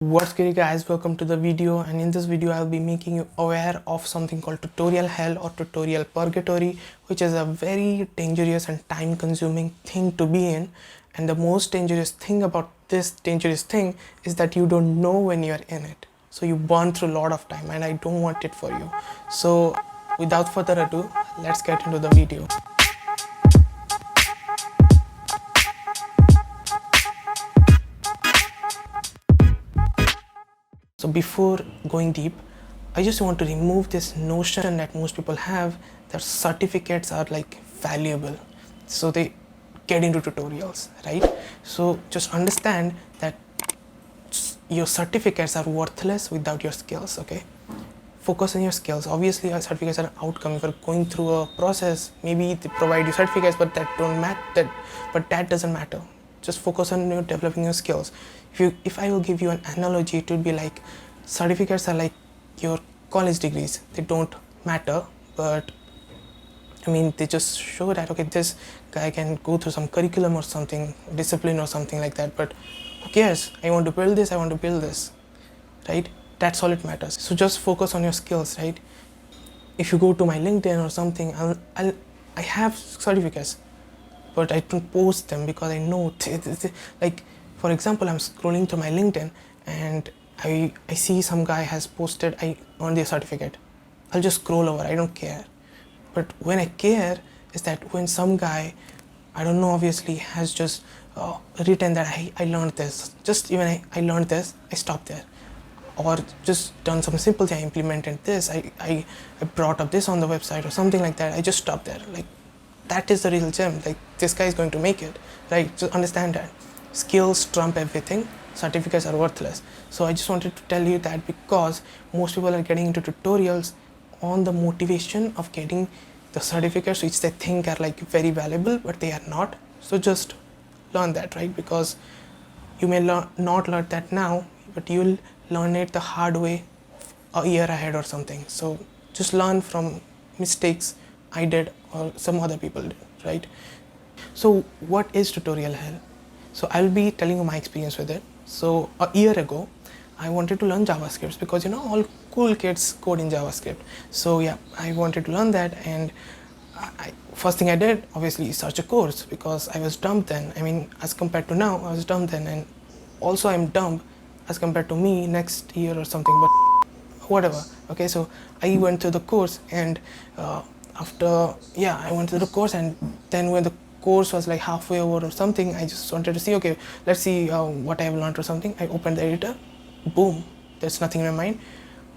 What's good guys, welcome to the video, and in this video I'll be making you aware of something called tutorial hell or tutorial purgatory, which is a very dangerous and time consuming thing to be in. And the most dangerous thing about this dangerous thing is that you don't know when you're in it, so you burn through a lot of time, and I don't want it for you. So without further ado, let's get into the video. So before going deep, I just want to remove this notion that most people have that certificates are like valuable. So they get into tutorials, right? So just understand that your certificates are worthless without your skills, okay? Focus on your skills. Obviously, our certificates are an outcome. If you're going through a process, maybe they provide you certificates, but that doesn't matter. Just focus on developing your skills. If I will give you an analogy, it would be like certificates are like your college degrees. They don't matter, but I mean, they just show that, okay, this guy can go through some curriculum or something, discipline or something like that, but who cares? I want to build this, right? That's all it matters. So just focus on your skills, right? If you go to my LinkedIn or something, I have certificates, but I don't post them because I know, like, for example, I'm scrolling through my LinkedIn and I see some guy has posted, I earned their certificate. I'll just scroll over, I don't care. But when I care is that when some guy, I don't know, obviously has just written that I learned this, just even I learned this, I stopped there. Or just done some simple thing, I implemented this, I brought up this on the website or something like that, I just stopped there. Like, that is the real gem. Like, this guy is going to make it, right? Just understand that skills trump everything. Certificates are worthless. So I just wanted to tell you that because most people are getting into tutorials on the motivation of getting the certificates which they think are like very valuable, but they are not. So just learn that, right? Because you may not learn that now, but you'll learn it the hard way a year ahead or something. So just learn from mistakes I did or some other people did, right? So what is tutorial hell? So I'll be telling you my experience with it. So a year ago, I wanted to learn JavaScript because all cool kids code in JavaScript. So yeah, I wanted to learn that, and first thing I did, obviously, search a course because I was dumb then. I mean, as compared to now, I was dumb then, and also I'm dumb as compared to me next year or something, but whatever. Okay, so I went to the course, and I went to the course, and then when the course was like halfway over or something, I just wanted to see, okay, let's see what I have learned or something. I opened the editor, boom, there's nothing in my mind.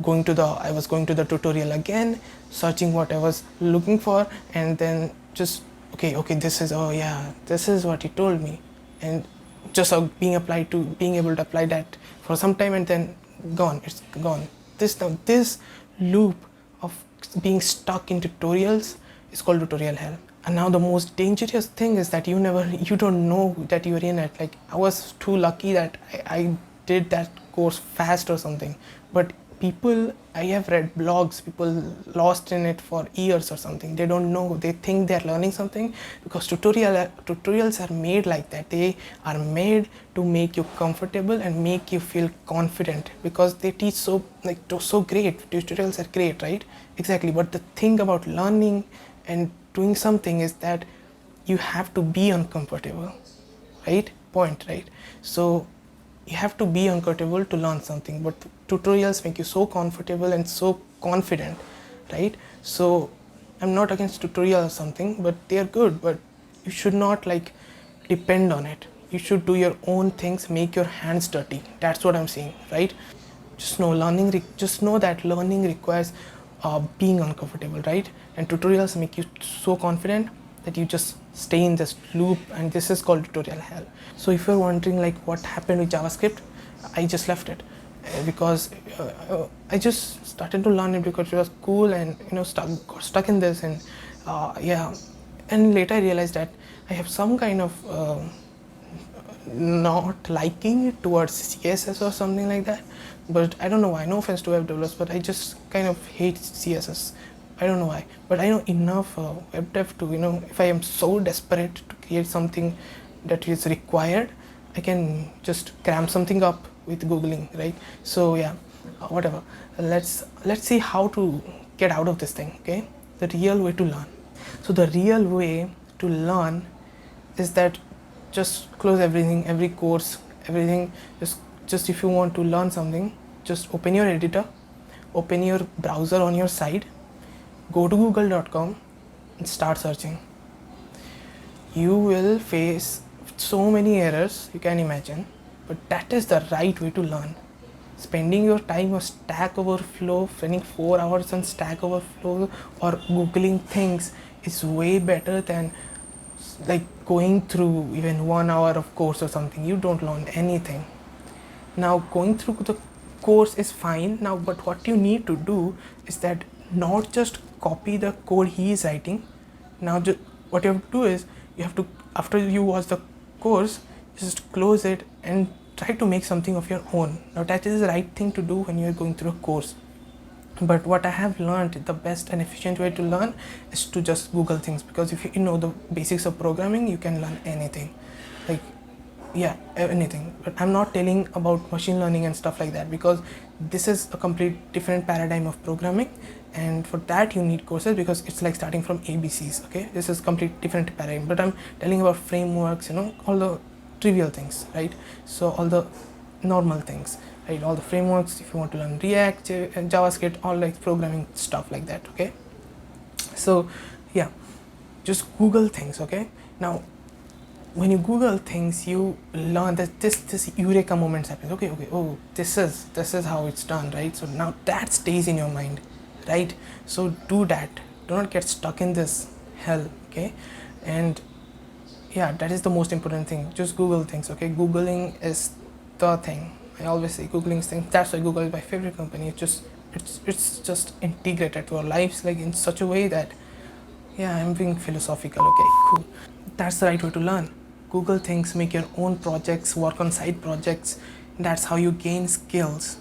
I was going to the tutorial again, searching what I was looking for, and then just okay, this is what he told me, and just being able to apply that for some time, and then it's gone. This loop of being stuck in tutorials is called tutorial hell. And now the most dangerous thing is that you don't know that you're in it. Like, I was too lucky that I did that course fast or something, but I have read blogs, people lost in it for years or something. They don't know, they think they're learning something, because tutorials are made like that. They are made to make you comfortable and make you feel confident, because they teach so great. Tutorials are great, right? Exactly. But the thing about learning and doing something is that you have to be uncomfortable, right? So you have to be uncomfortable to learn something, but tutorials make you so comfortable and so confident, right? So I'm not against tutorial or something, but they are good, but you should not like depend on it. You should do your own things, make your hands dirty. That's what I'm saying, right? Just know that learning requires being uncomfortable, right? And tutorials make you so confident that you just stay in this loop, and this is called tutorial hell. So if you're wondering like what happened with JavaScript, I just left it because I just started to learn it because it was cool, and got stuck in this, and and later I realized that I have some kind of not liking it towards CSS or something like that, but I don't know why. No offense to web developers, but I just kind of hate CSS. I don't know why, but I know enough web dev to, if I am so desperate to create something that is required, I can just cram something up with googling, right? So yeah, whatever. Let's see how to get out of this thing. Okay, the real way to learn. So the real way to learn is that just close everything, every course, everything. Just if you want to learn something, just open your editor, open your browser on your side, go to google.com and start searching. You will face so many errors you can imagine, but that is the right way to learn. Spending your time on Stack Overflow, spending 4 hours on Stack Overflow or googling things is way better than like going through even 1 hour of course or something. You don't learn anything. Now going through the course is fine now, but what you need to do is that not just copy the code he is writing. Now what you have to do is you have to, after you watch the course, just close it and try to make something of your own. Now that is the right thing to do when you are going through a course. But what I have learned, the best and efficient way to learn is to just Google things, because if you know the basics of programming, you can learn anything. Like, yeah, anything. But I'm not telling about machine learning and stuff like that, because this is a complete different paradigm of programming, and for that you need courses, because it's like starting from ABCs. Okay, this is complete different paradigm, but I'm telling about frameworks, all the trivial things, right? So all the normal things, right? All the frameworks, if you want to learn React and JavaScript, all like programming stuff like that. Okay, so yeah, just Google things. Okay, now when you Google things, you learn that this eureka moments happens. Okay, oh, this is how it's done, right? So now that stays in your mind, right? So do that. Do not get stuck in this hell. Okay, and yeah, that is the most important thing. Just Google things. Okay, Googling is the thing. I always say Googling is thing. That's why Google is my favorite company. It's just integrated to our lives, like in such a way that, yeah, I'm being philosophical. Okay, cool. That's the right way to learn. Google things, make your own projects, work on side projects. That's how you gain skills.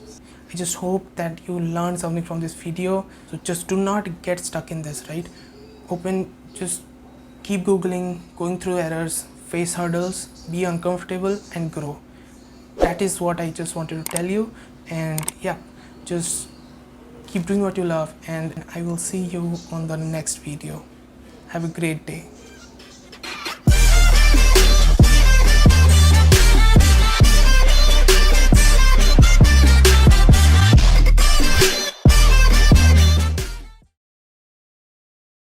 I just hope that you learned something from this video. So just do not get stuck in this, right? Just keep Googling, going through errors, face hurdles, be uncomfortable and grow. That is what I just wanted to tell you. And yeah, just keep doing what you love, and I will see you on the next video. Have a great day.